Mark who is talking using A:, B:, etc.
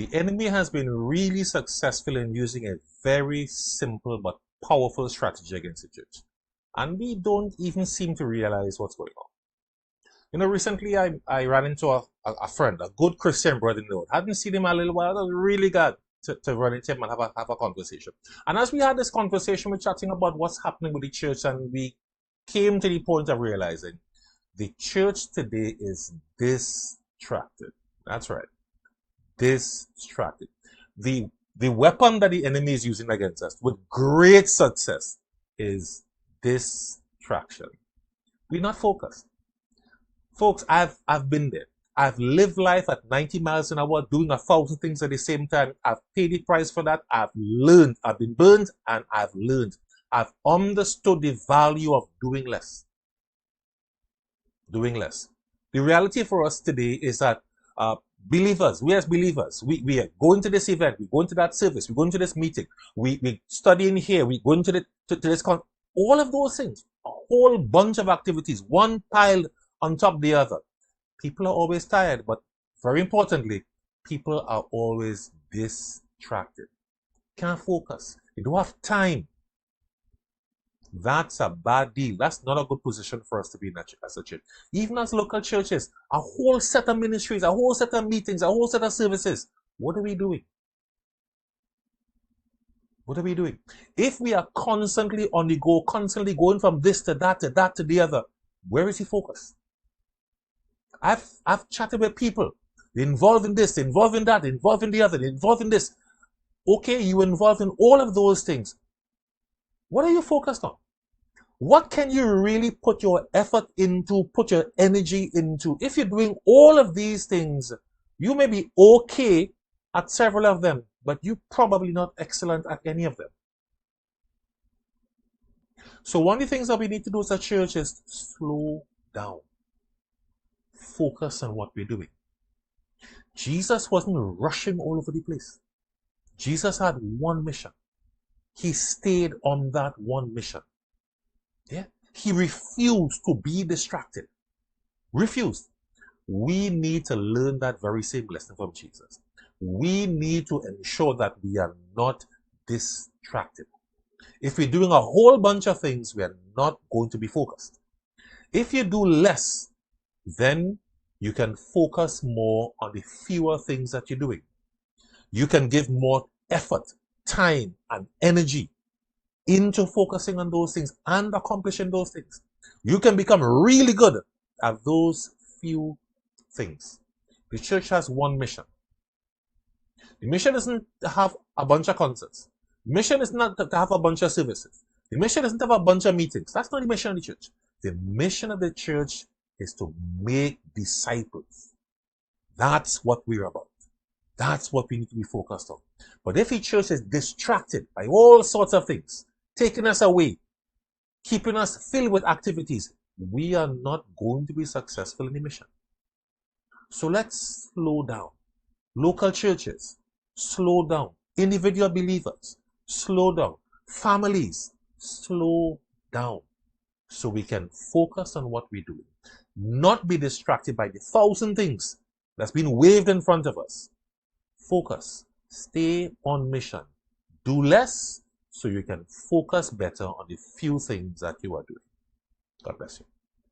A: The enemy has been really successful in using a very simple but powerful strategy against the church. And we don't even seem to realize what's going on. You know, recently I ran into a friend, a good Christian brother in the Lord. Hadn't seen him a little while. I was really glad to run into him and have a conversation. And as we had this conversation, we're chatting about what's happening with the church, and we came to the point of realizing the church today is distracted. That's right. Distracted. The weapon that the enemy is using against us with great success is distraction. We're not focused. Folks, I've been there. I've lived life at 90 miles an hour, doing 1,000 things at the same time. I've paid the price for that. I've learned. I've been burned and I've learned. I've understood the value of doing less. Doing less. The reality for us today is that believers, we as believers, we are going to this event, we go into that service, we go into this meeting, we studying here, we go into this all of those things, a whole bunch of activities, one piled on top of the other. People are always tired, but very importantly, people are always distracted. Can't focus. You don't have time. That's a bad deal. That's not a good position for us to be in as a church. Even as local churches, a whole set of ministries, a whole set of meetings, a whole set of services. What are we doing? What are we doing? If we are constantly on the go, constantly going from this to that to the other, where is the focus? I've chatted with people. They're involved in this, they're involved in that, they're involved in the other, they're involved in this. Okay, you're involved in all of those things. What are you focused on? What can you really put your effort into, put your energy into? If you're doing all of these things, you may be okay at several of them, but you're probably not excellent at any of them. So one of the things that we need to do as a church is slow down. Focus on what we're doing. Jesus wasn't rushing all over the place. Jesus had one mission. He stayed on that one mission. Yeah? He refused to be distracted. Refused. We need to learn that very same lesson from Jesus. We need to ensure that we are not distracted. If we're doing a whole bunch of things, we are not going to be focused. If you do less, then you can focus more on the fewer things that you're doing. You can give more effort, time, and energy into focusing on those things and accomplishing those things. You can become really good at those few things. The church has one mission. The mission isn't to have a bunch of concerts. The mission is not to have a bunch of services. The mission isn't to have a bunch of meetings. That's not the mission of the church. The mission of the church is to make disciples. That's what we're about. That's what we need to be focused on. But if the church is distracted by all sorts of things, taking us away, keeping us filled with activities, we are not going to be successful in the mission. So let's slow down. Local churches, slow down. Individual believers, slow down. Families, slow down. So we can focus on what we're doing. Not be distracted by the 1,000 things that's been waved in front of us. Focus. Stay on mission. Do less so you can focus better on the few things that you are doing. God bless you.